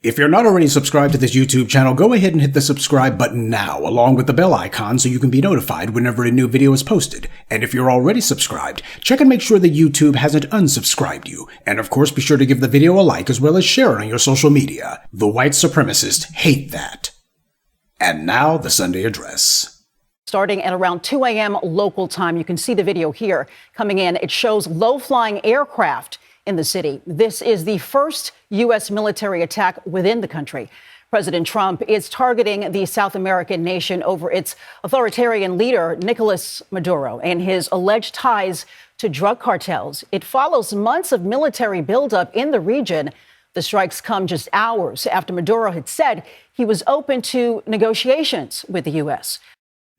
If you're not already subscribed to this YouTube channel, go ahead and hit the subscribe button now, along with the bell icon so you can be notified whenever a new video is posted. And if you're already subscribed, check and make sure that YouTube hasn't unsubscribed you. And of course, be sure to give the video a like as well as share it on your social media. The white supremacists hate that. And now, the Sunday Address. Starting at around 2 a.m. local time, you can see the video here coming in. It shows low-flying aircraft in the city. This is the first U.S. military attack within the country. President Trump is targeting the South American nation over its authoritarian leader, Nicolas Maduro, and his alleged ties to drug cartels. It follows months of military buildup in the region. The strikes come just hours after Maduro had said he was open to negotiations with the U.S.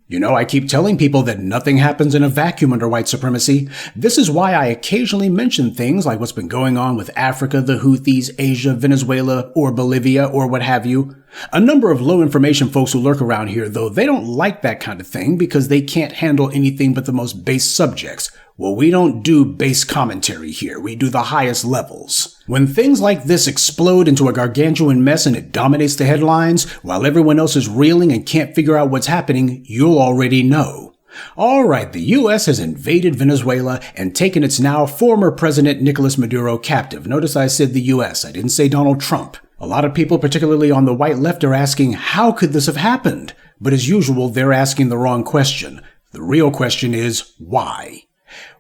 You know, I keep telling people that nothing happens in a vacuum under white supremacy. This is why I occasionally mention things like what's been going on with Africa, the Houthis, Asia, Venezuela, or Bolivia, or what have you. A number of low information folks who lurk around here, though, they don't like that kind of thing because they can't handle anything but the most base subjects. Well, we don't do base commentary here. We do the highest levels. When things like this explode into a gargantuan mess and it dominates the headlines, while everyone else is reeling and can't figure out what's happening, you'll already know. All right, the U.S. has invaded Venezuela and taken its now former president Nicolas Maduro captive. Notice I said the U.S. I didn't say Donald Trump. A lot of people, particularly on the white left, are asking, how could this have happened? But as usual, they're asking the wrong question. The real question is, why?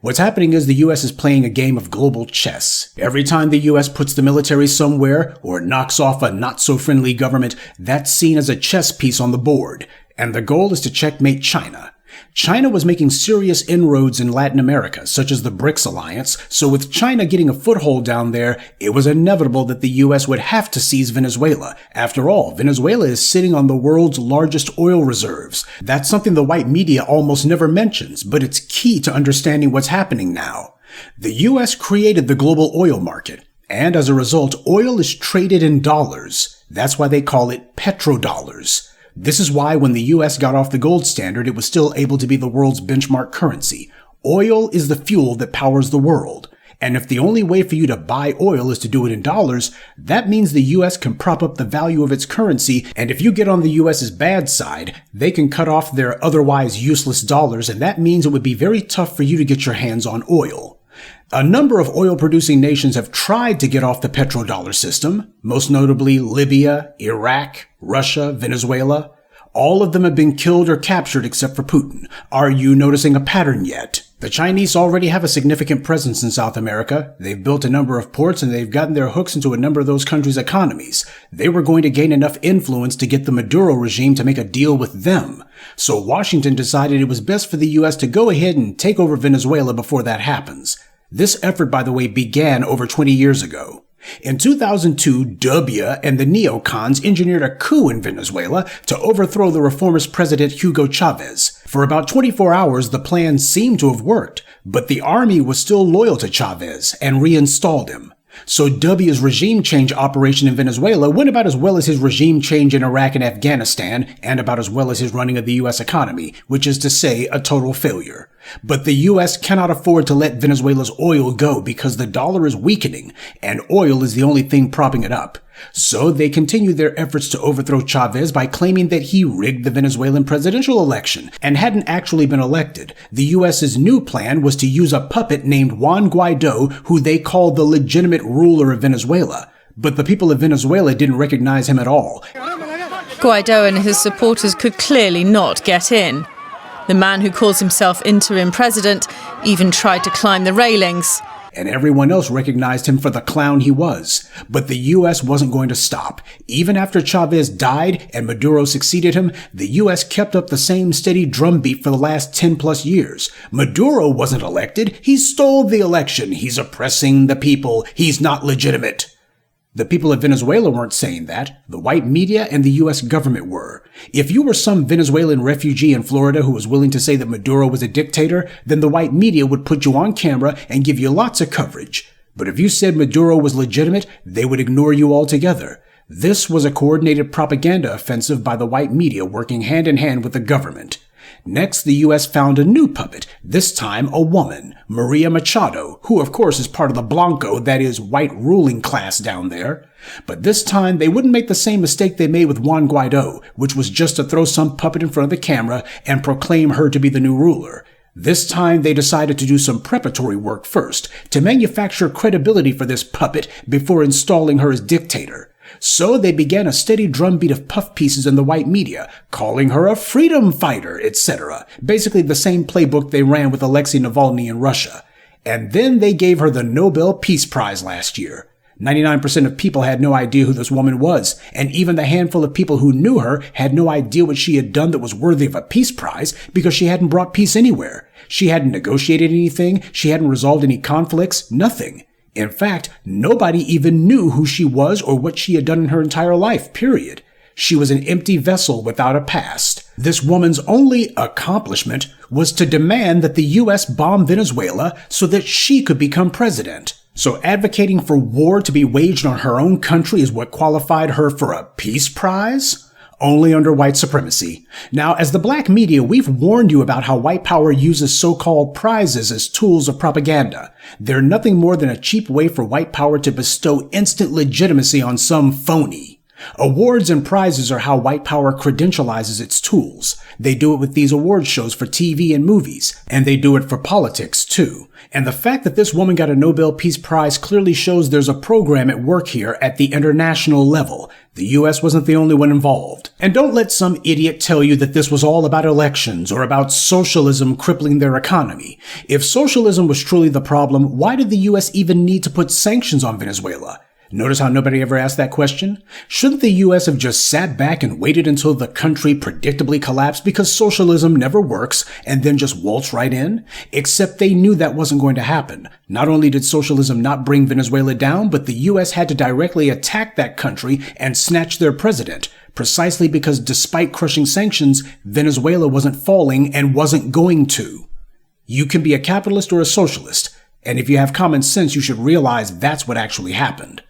What's happening is the U.S. is playing a game of global chess. Every time the U.S. puts the military somewhere or knocks off a not-so-friendly government, that's seen as a chess piece on the board. And the goal is to checkmate China. China was making serious inroads in Latin America, such as the BRICS alliance, so with China getting a foothold down there, it was inevitable that the U.S. would have to seize Venezuela. After all, Venezuela is sitting on the world's largest oil reserves. That's something the white media almost never mentions, but it's key to understanding what's happening now. The U.S. created the global oil market, and as a result, oil is traded in dollars. That's why they call it petrodollars. This is why when the U.S. got off the gold standard, it was still able to be the world's benchmark currency. Oil is the fuel that powers the world. And if the only way for you to buy oil is to do it in dollars, that means the U.S. can prop up the value of its currency, and if you get on the U.S.'s bad side, they can cut off their otherwise useless dollars, and that means it would be very tough for you to get your hands on oil. A number of oil-producing nations have tried to get off the petrodollar system, most notably Libya, Iraq, Russia, Venezuela. All of them have been killed or captured except for Putin. Are you noticing a pattern yet? The Chinese already have a significant presence in South America. They've built a number of ports and they've gotten their hooks into a number of those countries' economies. They were going to gain enough influence to get the Maduro regime to make a deal with them. So Washington decided it was best for the U.S. to go ahead and take over Venezuela before that happens. This effort, by the way, began over 20 years ago. In 2002, W and the neocons engineered a coup in Venezuela to overthrow the reformist president Hugo Chavez. For about 24 hours, the plan seemed to have worked, but the army was still loyal to Chavez and reinstalled him. So W's regime change operation in Venezuela went about as well as his regime change in Iraq and Afghanistan, and about as well as his running of the U.S. economy, which is to say, a total failure. But the U.S. cannot afford to let Venezuela's oil go because the dollar is weakening, and oil is the only thing propping it up. So they continued their efforts to overthrow Chavez by claiming that he rigged the Venezuelan presidential election and hadn't actually been elected. The U.S.'s new plan was to use a puppet named Juan Guaido, who they called the legitimate ruler of Venezuela. But the people of Venezuela didn't recognize him at all. Guaido and his supporters could clearly not get in. The man who calls himself interim president even tried to climb the railings. And everyone else recognized him for the clown he was. But the U.S. wasn't going to stop. Even after Chavez died and Maduro succeeded him, the U.S. kept up the same steady drumbeat for the last 10 plus years. Maduro wasn't elected. He stole the election. He's oppressing the people. He's not legitimate. The people of Venezuela weren't saying that. The white media and the U.S. government were. If you were some Venezuelan refugee in Florida who was willing to say that Maduro was a dictator, then the white media would put you on camera and give you lots of coverage. But if you said Maduro was legitimate, they would ignore you altogether. This was a coordinated propaganda offensive by the white media working hand in hand with the government. Next, the U.S. found a new puppet, this time a woman, Maria Machado, who of course is part of the Blanco, that is, white ruling class down there. But this time, they wouldn't make the same mistake they made with Juan Guaido, which was just to throw some puppet in front of the camera and proclaim her to be the new ruler. This time, they decided to do some preparatory work first, to manufacture credibility for this puppet before installing her as dictator. So they began a steady drumbeat of puff pieces in the white media, calling her a freedom fighter, etc. Basically the same playbook they ran with Alexei Navalny in Russia. And then they gave her the Nobel Peace Prize last year. 99% of people had no idea who this woman was, and even the handful of people who knew her had no idea what she had done that was worthy of a peace prize because she hadn't brought peace anywhere. She hadn't negotiated anything, she hadn't resolved any conflicts, nothing. In fact, nobody even knew who she was or what she had done in her entire life, period. She was an empty vessel without a past. This woman's only accomplishment was to demand that the U.S. bomb Venezuela so that she could become president. So advocating for war to be waged on her own country is what qualified her for a peace prize? Only under white supremacy. Now, as the black media, we've warned you about how white power uses so-called prizes as tools of propaganda. They're nothing more than a cheap way for white power to bestow instant legitimacy on some phony. Awards and prizes are how white power credentializes its tools. They do it with these award shows for TV and movies, and they do it for politics too. And the fact that this woman got a Nobel Peace Prize clearly shows there's a program at work here at the international level. The US wasn't the only one involved. And don't let some idiot tell you that this was all about elections or about socialism crippling their economy. If socialism was truly the problem, why did the US even need to put sanctions on Venezuela? Notice how nobody ever asked that question? Shouldn't the US have just sat back and waited until the country predictably collapsed because socialism never works and then just waltz right in? Except they knew that wasn't going to happen. Not only did socialism not bring Venezuela down, but the US had to directly attack that country and snatch their president, precisely because despite crushing sanctions, Venezuela wasn't falling and wasn't going to. You can be a capitalist or a socialist, and if you have common sense, you should realize that's what actually happened.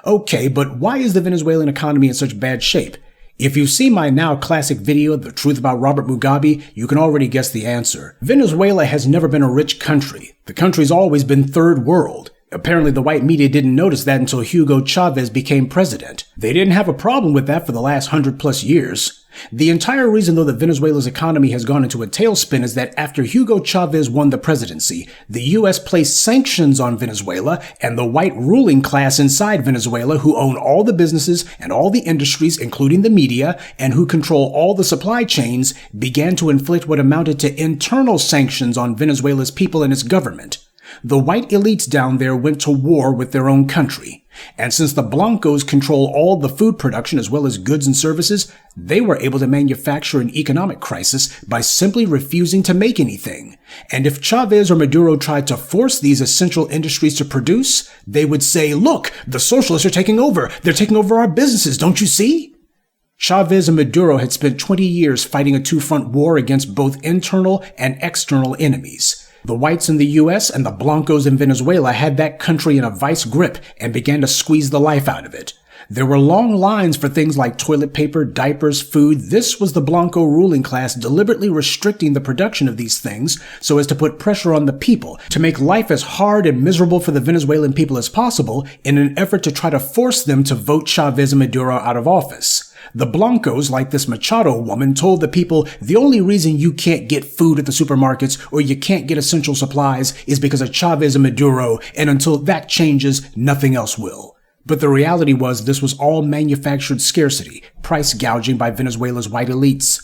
Okay, but why is the Venezuelan economy in such bad shape? If you've seen my now classic video, The Truth About Robert Mugabe, you can already guess the answer. Venezuela has never been a rich country. The country's always been third world. Apparently the white media didn't notice that until Hugo Chavez became president. They didn't have a problem with that for the last 100+ years. The entire reason, though, that Venezuela's economy has gone into a tailspin is that after Hugo Chavez won the presidency, the U.S. placed sanctions on Venezuela, and the white ruling class inside Venezuela, who own all the businesses and all the industries, including the media, and who control all the supply chains, began to inflict what amounted to internal sanctions on Venezuela's people and its government. The white elites down there went to war with their own country. And since the Blancos control all the food production as well as goods and services, they were able to manufacture an economic crisis by simply refusing to make anything. And if Chavez or Maduro tried to force these essential industries to produce, they would say, "Look, the socialists are taking over. They're taking over our businesses, don't you see?" Chavez and Maduro had spent 20 years fighting a two-front war against both internal and external enemies. The whites in the U.S. and the Blancos in Venezuela had that country in a vice grip and began to squeeze the life out of it. There were long lines for things like toilet paper, diapers, food. This was the Blanco ruling class deliberately restricting the production of these things so as to put pressure on the people, to make life as hard and miserable for the Venezuelan people as possible in an effort to try to force them to vote Chavez and Maduro out of office. The Blancos, like this Machado woman, told the people the only reason you can't get food at the supermarkets or you can't get essential supplies is because of Chavez and Maduro, and until that changes, nothing else will. But the reality was this was all manufactured scarcity, price gouging by Venezuela's white elites.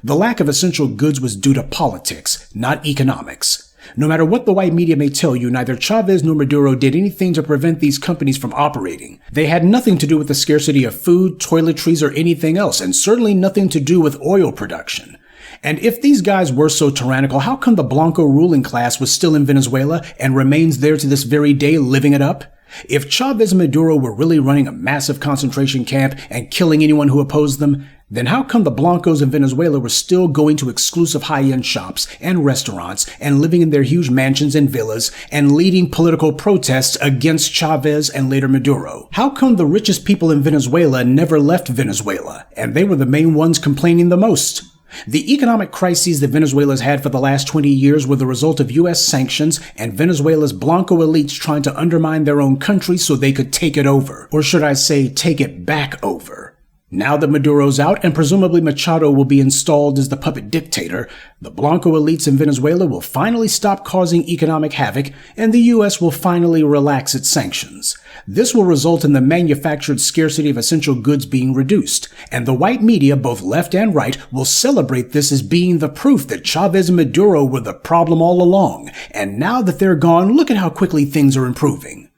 The lack of essential goods was due to politics, not economics. No matter what the white media may tell you, neither Chavez nor Maduro did anything to prevent these companies from operating. They had nothing to do with the scarcity of food, toiletries, or anything else, and certainly nothing to do with oil production. And if these guys were so tyrannical, how come the Blanco ruling class was still in Venezuela and remains there to this very day living it up? If Chavez and Maduro were really running a massive concentration camp and killing anyone who opposed them, then how come the Blancos in Venezuela were still going to exclusive high-end shops and restaurants and living in their huge mansions and villas and leading political protests against Chavez and later Maduro? How come the richest people in Venezuela never left Venezuela and they were the main ones complaining the most? The economic crises that Venezuela's had for the last 20 years were the result of U.S. sanctions and Venezuela's Blanco elites trying to undermine their own country so they could take it over. Or should I say, take it back over. Now that Maduro's out and presumably Machado will be installed as the puppet dictator, the Blanco elites in Venezuela will finally stop causing economic havoc and the U.S. will finally relax its sanctions. This will result in the manufactured scarcity of essential goods being reduced, and the white media, both left and right, will celebrate this as being the proof that Chavez and Maduro were the problem all along, and now that they're gone, look at how quickly things are improving.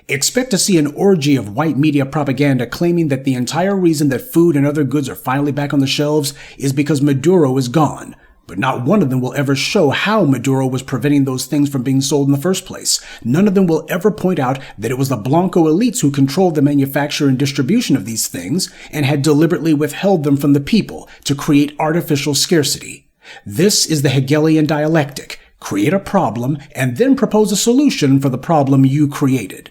Expect to see an orgy of white media propaganda claiming that the entire reason that food and other goods are finally back on the shelves is because Maduro is gone. But not one of them will ever show how Maduro was preventing those things from being sold in the first place. None of them will ever point out that it was the Blanco elites who controlled the manufacture and distribution of these things and had deliberately withheld them from the people to create artificial scarcity. This is the Hegelian dialectic. Create a problem and then propose a solution for the problem you created.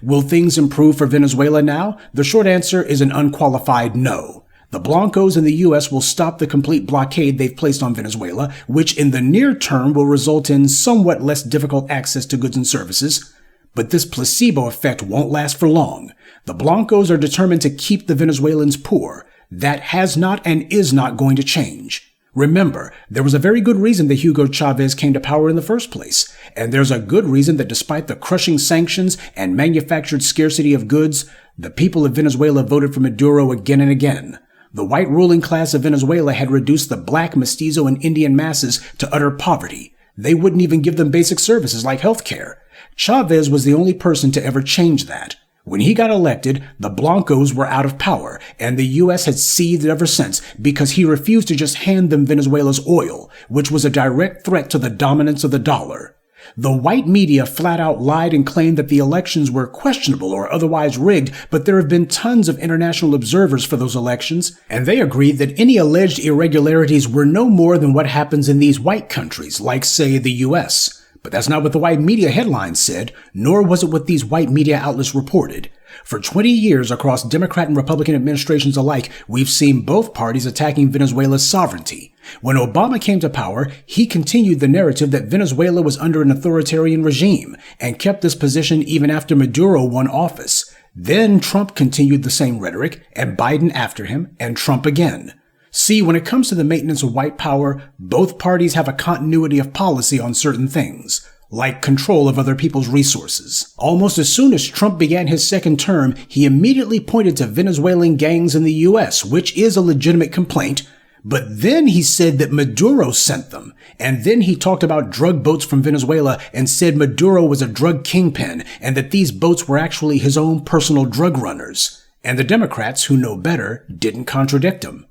Will things improve for Venezuela now? The short answer is an unqualified no. The Blancos and the U.S. will stop the complete blockade they've placed on Venezuela, which in the near term will result in somewhat less difficult access to goods and services. But this placebo effect won't last for long. The Blancos are determined to keep the Venezuelans poor. That has not and is not going to change. Remember, there was a very good reason that Hugo Chavez came to power in the first place, and there's a good reason that despite the crushing sanctions and manufactured scarcity of goods, the people of Venezuela voted for Maduro again and again. The white ruling class of Venezuela had reduced the black, mestizo, and Indian masses to utter poverty. They wouldn't even give them basic services like health care. Chavez was the only person to ever change that. When he got elected, the Blancos were out of power, and the U.S. had seethed ever since because he refused to just hand them Venezuela's oil, which was a direct threat to the dominance of the dollar. The white media flat out lied and claimed that the elections were questionable or otherwise rigged, but there have been tons of international observers for those elections, and they agreed that any alleged irregularities were no more than what happens in these white countries, like, say, the U.S., But that's not what the white media headlines said, nor was it what these white media outlets reported. For 20 years across Democrat and Republican administrations alike, we've seen both parties attacking Venezuela's sovereignty. When Obama came to power, he continued the narrative that Venezuela was under an authoritarian regime and kept this position even after Maduro won office. Then Trump continued the same rhetoric, and Biden after him, and Trump again. See, when it comes to the maintenance of white power, both parties have a continuity of policy on certain things, like control of other people's resources. Almost as soon as Trump began his second term, he immediately pointed to Venezuelan gangs in the U.S., which is a legitimate complaint. But then he said that Maduro sent them. And then he talked about drug boats from Venezuela and said Maduro was a drug kingpin and that these boats were actually his own personal drug runners. And the Democrats, who know better, didn't contradict him.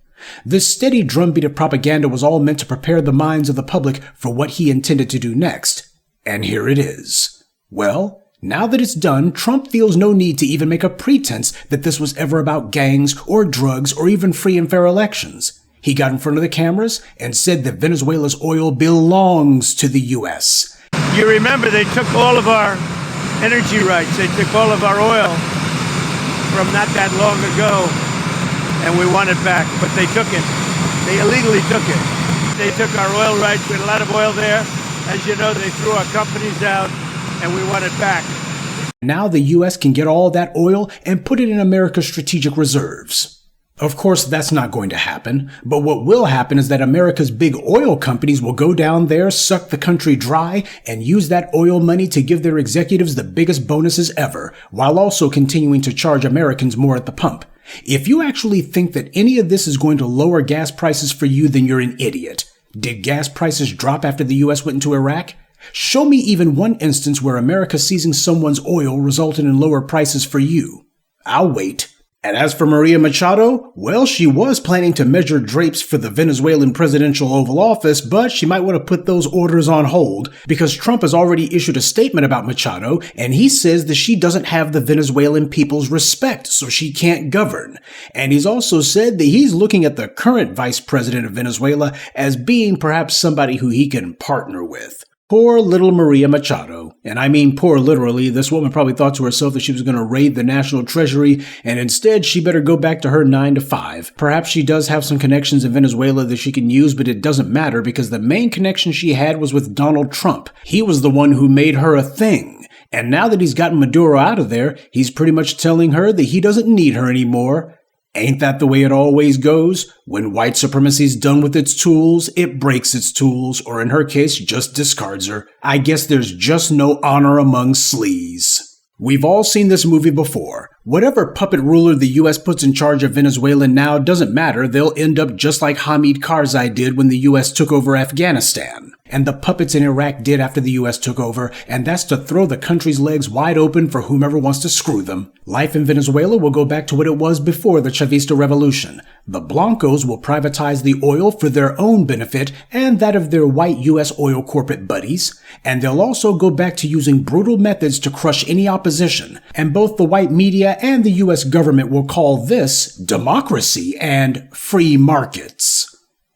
This steady drumbeat of propaganda was all meant to prepare the minds of the public for what he intended to do next. And here it is. Well, now that it's done, Trump feels no need to even make a pretense that this was ever about gangs or drugs or even free and fair elections. He got in front of the cameras and said that Venezuela's oil belongs to the U.S. You remember they took all of our energy rights. They took all of our oil from not that long ago, and we want it back. But they took it. They illegally took it. They took our oil rights. We had a lot of oil there. As you know, they threw our companies out, and we want it back. Now the U.S. can get all that oil and put it in America's strategic reserves. Of course, that's not going to happen, but what will happen is that America's big oil companies will go down there, suck the country dry, and use that oil money to give their executives the biggest bonuses ever, while also continuing to charge Americans more at the pump. If you actually think that any of this is going to lower gas prices for you, then you're an idiot. Did gas prices drop after the U.S. went into Iraq? Show me even one instance where America seizing someone's oil resulted in lower prices for you. I'll wait. And as for Maria Machado, well, she was planning to measure drapes for the Venezuelan presidential Oval Office, but she might want to put those orders on hold because Trump has already issued a statement about Machado, and he says that she doesn't have the Venezuelan people's respect, so she can't govern. And he's also said that he's looking at the current vice president of Venezuela as being perhaps somebody who he can partner with. Poor little Maria Machado. And I mean poor literally. This woman probably thought to herself that she was going to raid the national treasury, and instead she better go back to her 9 to 5. Perhaps she does have some connections in Venezuela that she can use, but it doesn't matter because the main connection she had was with Donald Trump. He was the one who made her a thing. And now that he's gotten Maduro out of there, he's pretty much telling her that he doesn't need her anymore. Ain't that the way it always goes? When white supremacy's done with its tools, it breaks its tools, or in her case, just discards her. I guess there's just no honor among sleaze. We've all seen this movie before. Whatever puppet ruler the US puts in charge of Venezuela now doesn't matter, they'll end up just like Hamid Karzai did when the US took over Afghanistan. And the puppets in Iraq did after the US took over, and that's to throw the country's legs wide open for whomever wants to screw them. Life in Venezuela will go back to what it was before the Chavista revolution. The Blancos will privatize the oil for their own benefit and that of their white US oil corporate buddies, and they'll also go back to using brutal methods to crush any opposition. And both the white media and the US government will call this democracy and free markets.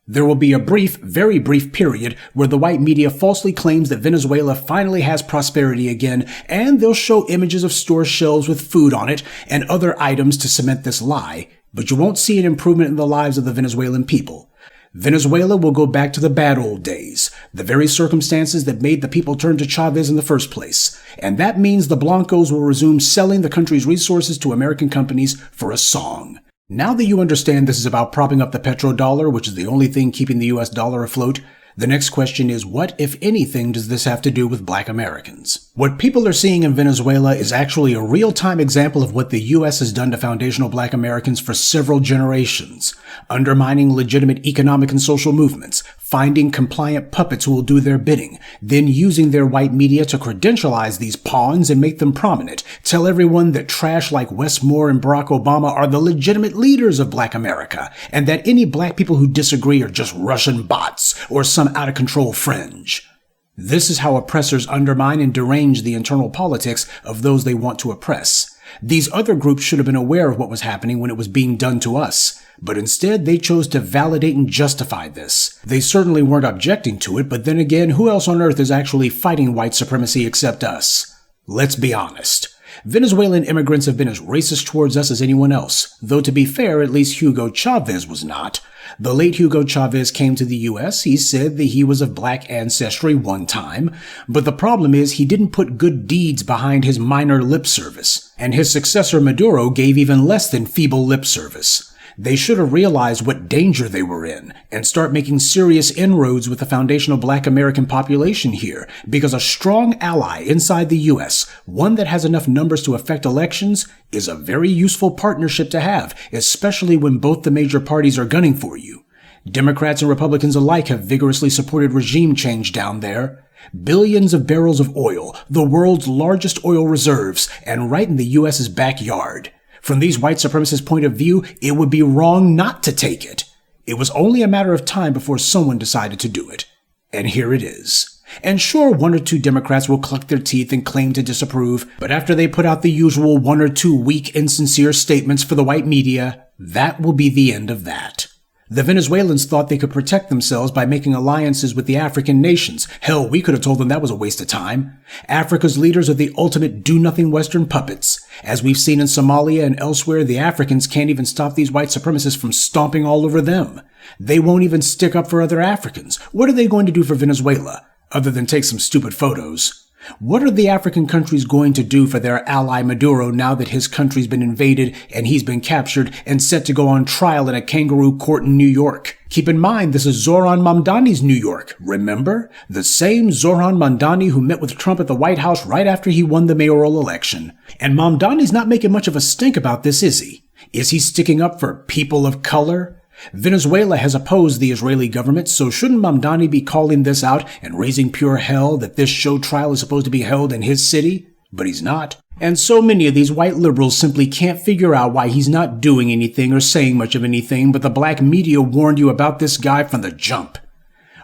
There will be a brief, very brief period where the white media falsely claims that Venezuela finally has prosperity again, and they'll show images of store shelves with food on it and other items to cement this lie, but you won't see an improvement in the lives of the Venezuelan people. Venezuela will go back to the bad old days, the very circumstances that made the people turn to Chavez in the first place, and that means the Blancos will resume selling the country's resources to American companies for a song. Now that you understand this is about propping up the petrodollar, which is the only thing keeping the US dollar afloat, the next question is what, if anything, does this have to do with black Americans? What people are seeing in Venezuela is actually a real-time example of what the US has done to foundational black Americans for several generations, undermining legitimate economic and social movements, finding compliant puppets who will do their bidding, then using their white media to credentialize these pawns and make them prominent, tell everyone that trash like Wes Moore and Barack Obama are the legitimate leaders of black America, and that any black people who disagree are just Russian bots or some out-of-control fringe. This is how oppressors undermine and derange the internal politics of those they want to oppress. These other groups should have been aware of what was happening when it was being done to us, but instead they chose to validate and justify this. They certainly weren't objecting to it, but then again, who else on earth is actually fighting white supremacy except us? Let's be honest. Venezuelan immigrants have been as racist towards us as anyone else, though to be fair, at least Hugo Chavez was not. The late Hugo Chavez came to the U.S., he said that he was of black ancestry one time, but the problem is he didn't put good deeds behind his minor lip service, and his successor Maduro gave even less than feeble lip service. They should have realized what danger they were in and start making serious inroads with the foundational black American population here, because a strong ally inside the U.S., one that has enough numbers to affect elections, is a very useful partnership to have, especially when both the major parties are gunning for you. Democrats and Republicans alike have vigorously supported regime change down there. Billions of barrels of oil, the world's largest oil reserves, and right in the U.S.'s backyard. From these white supremacists' point of view, it would be wrong not to take it. It was only a matter of time before someone decided to do it. And here it is. And sure, one or two Democrats will cluck their teeth and claim to disapprove, but after they put out the usual one or two weak, insincere statements for the white media, that will be the end of that. The Venezuelans thought they could protect themselves by making alliances with the African nations. Hell, we could have told them that was a waste of time. Africa's leaders are the ultimate do-nothing Western puppets. As we've seen in Somalia and elsewhere, the Africans can't even stop these white supremacists from stomping all over them. They won't even stick up for other Africans. What are they going to do for Venezuela, other than take some stupid photos? What are the African countries going to do for their ally Maduro now that his country's been invaded and he's been captured and set to go on trial in a kangaroo court in New York? Keep in mind, this is Zoran Mamdani's New York, remember? The same Zoran Mamdani who met with Trump at the White House right after he won the mayoral election. And Mamdani's not making much of a stink about this, is he? Is he sticking up for people of color? Venezuela has opposed the Israeli government, so shouldn't Mamdani be calling this out and raising pure hell that this show trial is supposed to be held in his city? But he's not. And so many of these white liberals simply can't figure out why he's not doing anything or saying much of anything, but the black media warned you about this guy from the jump.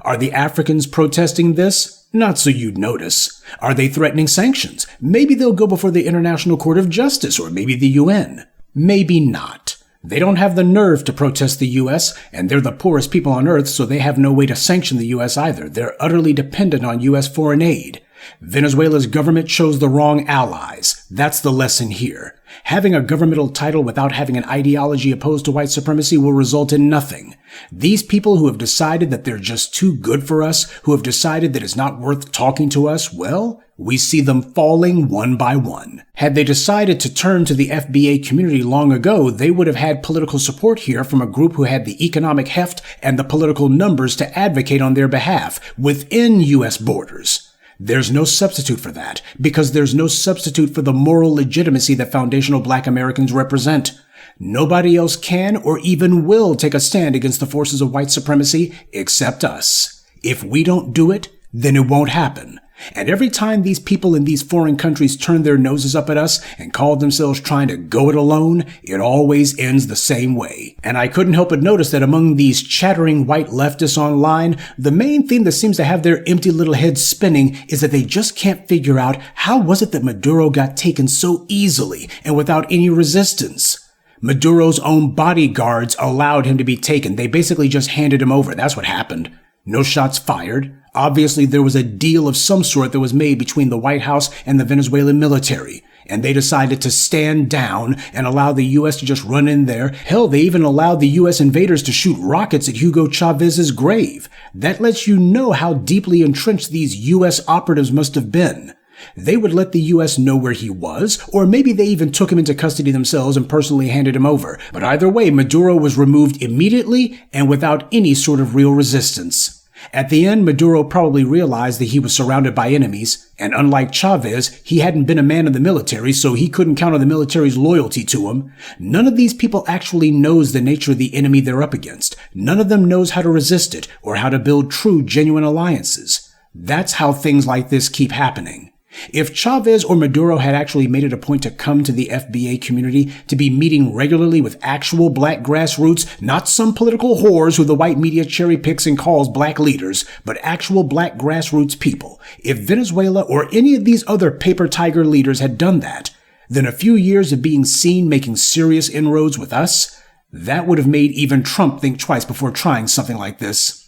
Are the Africans protesting this? Not so you'd notice. Are they threatening sanctions? Maybe they'll go before the International Court of Justice or maybe the UN. Maybe not. They don't have the nerve to protest the U.S., and they're the poorest people on earth, so they have no way to sanction the U.S. either. They're utterly dependent on U.S. foreign aid. Venezuela's government chose the wrong allies. That's the lesson here. Having a governmental title without having an ideology opposed to white supremacy will result in nothing. These people who have decided that they're just too good for us, who have decided that it's not worth talking to us, well, we see them falling one by one. Had they decided to turn to the FBA community long ago, they would have had political support here from a group who had the economic heft and the political numbers to advocate on their behalf within U.S. borders. There's no substitute for that, because there's no substitute for the moral legitimacy that foundational Black Americans represent. Nobody else can or even will take a stand against the forces of white supremacy except us. If we don't do it, then it won't happen. And every time these people in these foreign countries turn their noses up at us and call themselves trying to go it alone, it always ends the same way. And I couldn't help but notice that among these chattering white leftists online, the main theme that seems to have their empty little heads spinning is that they just can't figure out how was it that Maduro got taken so easily and without any resistance. Maduro's own bodyguards allowed him to be taken. They basically just handed him over. That's what happened. No shots fired. Obviously, there was a deal of some sort that was made between the White House and the Venezuelan military, and they decided to stand down and allow the U.S. to just run in there. Hell, they even allowed the U.S. invaders to shoot rockets at Hugo Chavez's grave. That lets you know how deeply entrenched these U.S. operatives must have been. They would let the U.S. know where he was, or maybe they even took him into custody themselves and personally handed him over. But either way, Maduro was removed immediately and without any sort of real resistance. At the end, Maduro probably realized that he was surrounded by enemies, and unlike Chavez, he hadn't been a man of the military, so he couldn't count on the military's loyalty to him. None of these people actually knows the nature of the enemy they're up against. None of them knows how to resist it, or how to build true, genuine alliances. That's how things like this keep happening. If Chavez or Maduro had actually made it a point to come to the FBA community, to be meeting regularly with actual black grassroots, not some political whores who the white media cherry picks and calls black leaders, but actual black grassroots people, if Venezuela or any of these other paper tiger leaders had done that, then a few years of being seen making serious inroads with us, that would have made even Trump think twice before trying something like this.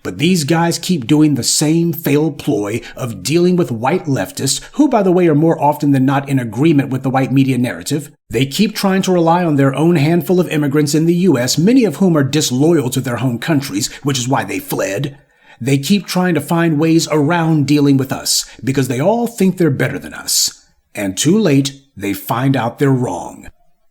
But these guys keep doing the same failed ploy of dealing with white leftists, who, by the way, are more often than not in agreement with the white media narrative. They keep trying to rely on their own handful of immigrants in the U.S., many of whom are disloyal to their home countries, which is why they fled. They keep trying to find ways around dealing with us, because they all think they're better than us. And too late, they find out they're wrong.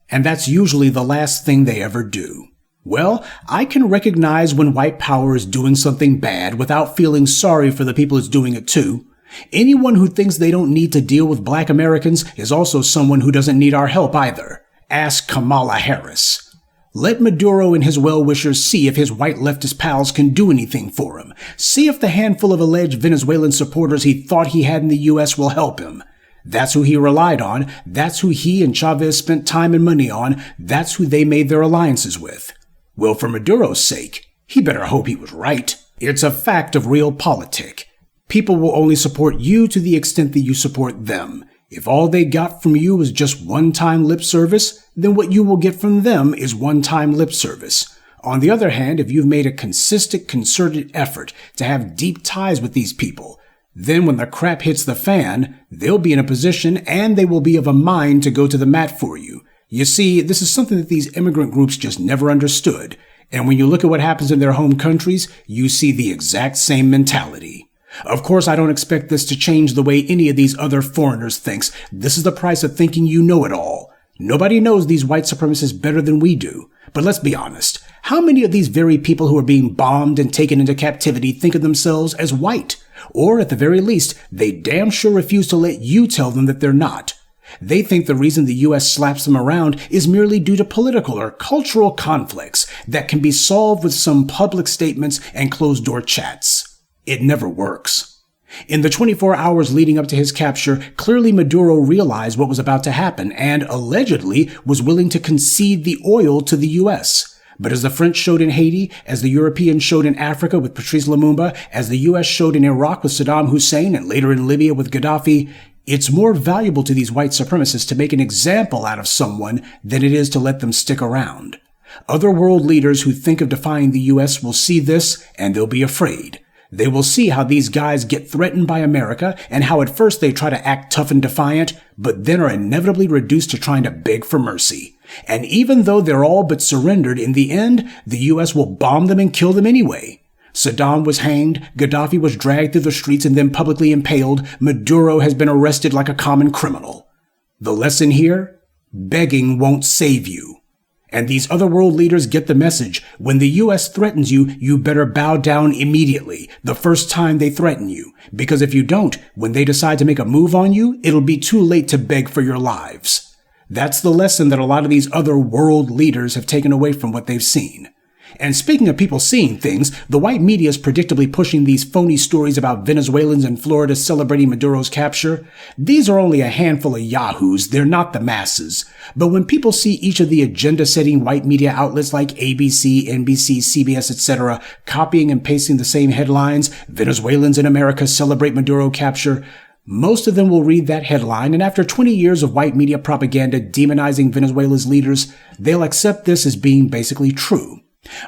And that's usually the last thing they ever do. Well, I can recognize when white power is doing something bad without feeling sorry for the people it's doing it to. Anyone who thinks they don't need to deal with black Americans is also someone who doesn't need our help either. Ask Kamala Harris. Let Maduro and his well-wishers see if his white leftist pals can do anything for him. See if the handful of alleged Venezuelan supporters he thought he had in the U.S. will help him. That's who he relied on. That's who he and Chavez spent time and money on. That's who they made their alliances with. Well, for Maduro's sake, he better hope he was right. It's a fact of realpolitik. People will only support you to the extent that you support them. If all they got from you is just one-time lip service, then what you will get from them is one-time lip service. On the other hand, if you've made a consistent, concerted effort to have deep ties with these people, then when the crap hits the fan, they'll be in a position and they will be of a mind to go to the mat for you. You see, this is something that these immigrant groups just never understood. And when you look at what happens in their home countries, you see the exact same mentality. Of course, I don't expect this to change the way any of these other foreigners thinks. This is the price of thinking you know it all. Nobody knows these white supremacists better than we do. But let's be honest. How many of these very people who are being bombed and taken into captivity think of themselves as white? Or at the very least, they damn sure refuse to let you tell them that they're not. They think the reason the U.S. slaps them around is merely due to political or cultural conflicts that can be solved with some public statements and closed-door chats. It never works. In the 24 hours leading up to his capture, clearly Maduro realized what was about to happen and, allegedly, was willing to concede the oil to the U.S. But as the French showed in Haiti, as the Europeans showed in Africa with Patrice Lumumba, as the U.S. showed in Iraq with Saddam Hussein, and later in Libya with Gaddafi, it's more valuable to these white supremacists to make an example out of someone than it is to let them stick around. Other world leaders who think of defying the U.S. will see this and they'll be afraid. They will see how these guys get threatened by America and how at first they try to act tough and defiant, but then are inevitably reduced to trying to beg for mercy. And even though they're all but surrendered, in the end, the U.S. will bomb them and kill them anyway. Saddam was hanged, Gaddafi was dragged through the streets and then publicly impaled, Maduro has been arrested like a common criminal. The lesson here? Begging won't save you. And these other world leaders get the message. When the U.S. threatens you, you better bow down immediately, the first time they threaten you. Because if you don't, when they decide to make a move on you, it'll be too late to beg for your lives. That's the lesson that a lot of these other world leaders have taken away from what they've seen. And speaking of people seeing things, the white media is predictably pushing these phony stories about Venezuelans in Florida celebrating Maduro's capture. These are only a handful of yahoos, they're not the masses. But when people see each of the agenda-setting white media outlets like ABC, NBC, CBS, etc. copying and pasting the same headlines, Venezuelans in America celebrate Maduro capture, most of them will read that headline, and after 20 years of white media propaganda demonizing Venezuela's leaders, they'll accept this as being basically true.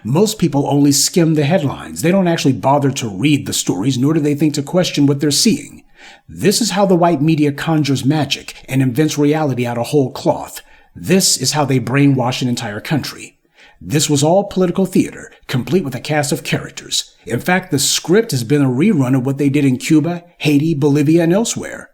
Most people only skim the headlines. They don't actually bother to read the stories, nor do they think to question what they're seeing. This is how the white media conjures magic and invents reality out of whole cloth. This is how they brainwash an entire country. This was all political theater, complete with a cast of characters. In fact, the script has been a rerun of what they did in Cuba, Haiti, Bolivia, and elsewhere.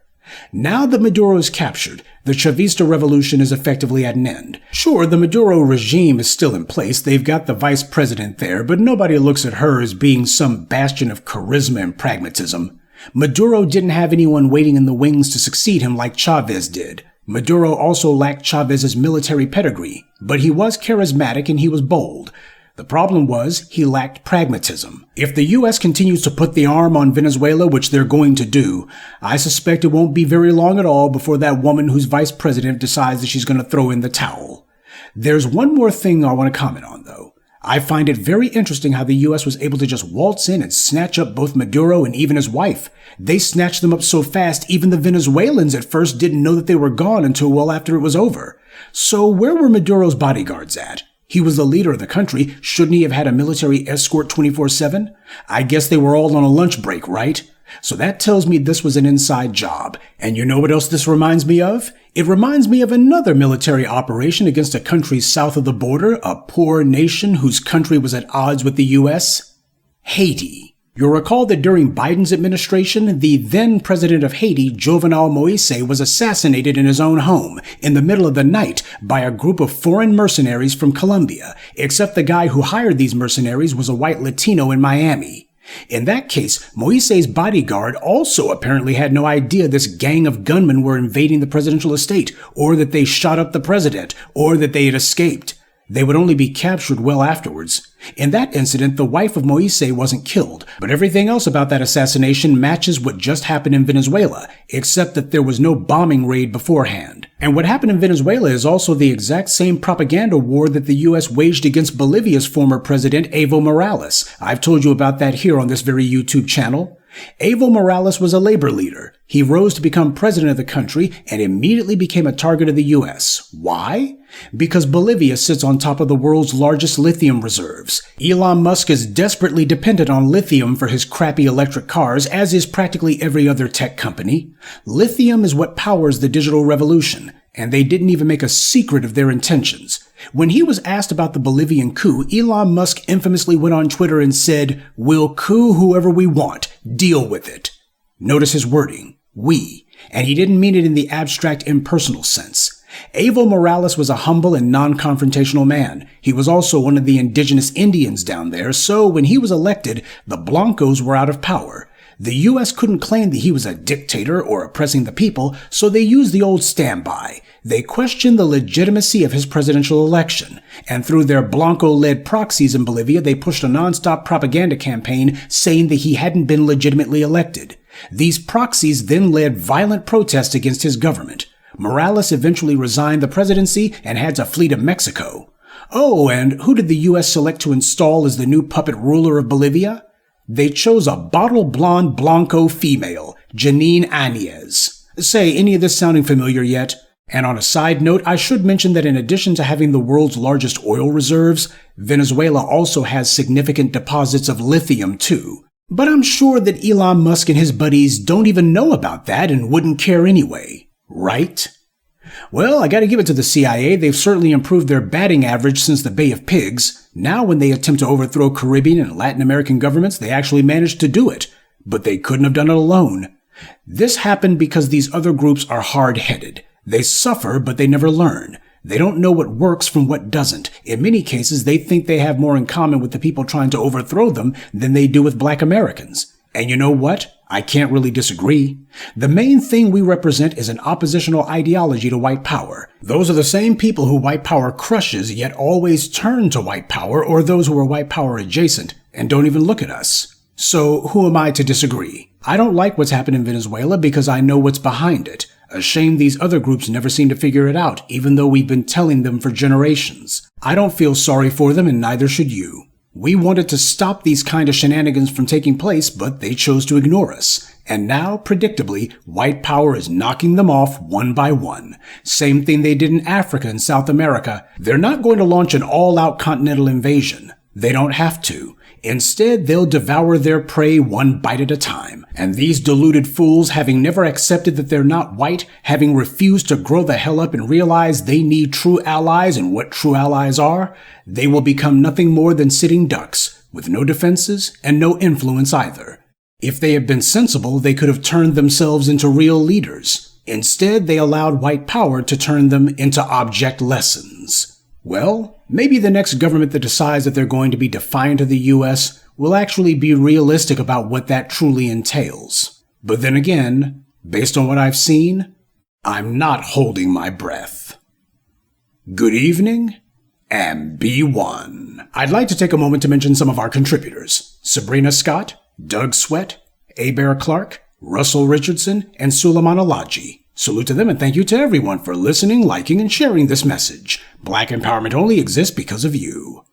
Now that Maduro is captured, the Chavista revolution is effectively at an end. Sure, the Maduro regime is still in place. They've got the vice president there, but nobody looks at her as being some bastion of charisma and pragmatism. Maduro didn't have anyone waiting in the wings to succeed him like Chavez did. Maduro also lacked Chavez's military pedigree, but he was charismatic and he was bold. The problem was he lacked pragmatism. If the U.S. continues to put the arm on Venezuela, which they're going to do, I suspect it won't be very long at all before that woman who's vice president decides that she's going to throw in the towel. There's one more thing I want to comment on, though. I find it very interesting how the U.S. was able to just waltz in and snatch up both Maduro and even his wife. They snatched them up so fast, even the Venezuelans at first didn't know that they were gone until well after it was over. So where were Maduro's bodyguards at? He was the leader of the country. Shouldn't he have had a military escort 24/7? I guess they were all on a lunch break, right? So that tells me this was an inside job. And you know what else this reminds me of? It reminds me of another military operation against a country south of the border, a poor nation whose country was at odds with the U.S. Haiti. You'll recall that during Biden's administration, the then president of Haiti, Jovenel Moise, was assassinated in his own home in the middle of the night by a group of foreign mercenaries from Colombia, except the guy who hired these mercenaries was a white Latino in Miami. In that case, Moise's bodyguard also apparently had no idea this gang of gunmen were invading the presidential estate, or that they shot up the president, or that they had escaped. They would only be captured well afterwards. In that incident, the wife of Moise wasn't killed, but everything else about that assassination matches what just happened in Venezuela, except that there was no bombing raid beforehand. And what happened in Venezuela is also the exact same propaganda war that the U.S. waged against Bolivia's former president, Evo Morales. I've told you about that here on this very YouTube channel. Evo Morales was a labor leader. He rose to become president of the country and immediately became a target of the U.S. Why? Because Bolivia sits on top of the world's largest lithium reserves. Elon Musk is desperately dependent on lithium for his crappy electric cars, as is practically every other tech company. Lithium is what powers the digital revolution, and they didn't even make a secret of their intentions. When he was asked about the Bolivian coup, Elon Musk infamously went on Twitter and said, "We'll coup whoever we want. Deal with it." Notice his wording, we, and he didn't mean it in the abstract impersonal sense. Evo Morales was a humble and non-confrontational man. He was also one of the indigenous Indians down there, so when he was elected, the Blancos were out of power. The U.S. couldn't claim that he was a dictator or oppressing the people, so they used the old standby. They questioned the legitimacy of his presidential election, and through their Blanco-led proxies in Bolivia, they pushed a non-stop propaganda campaign saying that he hadn't been legitimately elected. These proxies then led violent protests against his government. Morales eventually resigned the presidency and had to flee to Mexico. Oh, and who did the U.S. select to install as the new puppet ruler of Bolivia? They chose a bottle blonde Blanco female, Janine Áñez. Say, any of this sounding familiar yet? And on a side note, I should mention that in addition to having the world's largest oil reserves, Venezuela also has significant deposits of lithium too. But I'm sure that Elon Musk and his buddies don't even know about that and wouldn't care anyway, right? Well, I gotta give it to the CIA. They've certainly improved their batting average since the Bay of Pigs. Now when they attempt to overthrow Caribbean and Latin American governments, they actually manage to do it. But they couldn't have done it alone. This happened because these other groups are hard-headed. They suffer, but they never learn. They don't know what works from what doesn't. In many cases, they think they have more in common with the people trying to overthrow them than they do with Black Americans. And you know what? I can't really disagree. The main thing we represent is an oppositional ideology to white power. Those are the same people who white power crushes, yet always turn to white power or those who are white power adjacent, and don't even look at us. So who am I to disagree? I don't like what's happened in Venezuela because I know what's behind it. A shame these other groups never seem to figure it out, even though we've been telling them for generations. I don't feel sorry for them, and neither should you. We wanted to stop these kind of shenanigans from taking place, but they chose to ignore us. And now, predictably, white power is knocking them off one by one. Same thing they did in Africa and South America. They're not going to launch an all-out continental invasion. They don't have to. Instead, they'll devour their prey one bite at a time. And these deluded fools, having never accepted that they're not white, having refused to grow the hell up and realize they need true allies and what true allies are, they will become nothing more than sitting ducks, with no defenses and no influence either. If they had been sensible, they could have turned themselves into real leaders. Instead, they allowed white power to turn them into object lessons. Well, maybe the next government that decides that they're going to be defiant of the U.S. will actually be realistic about what that truly entails. But then again, based on what I've seen, I'm not holding my breath. Good evening, and be one. I'd like to take a moment to mention some of our contributors: Sabrina Scott, Doug Sweat, Bear Clark, Russell Richardson, and Suleiman Alaji. Salute to them, and thank you to everyone for listening, liking, and sharing this message. Black empowerment only exists because of you.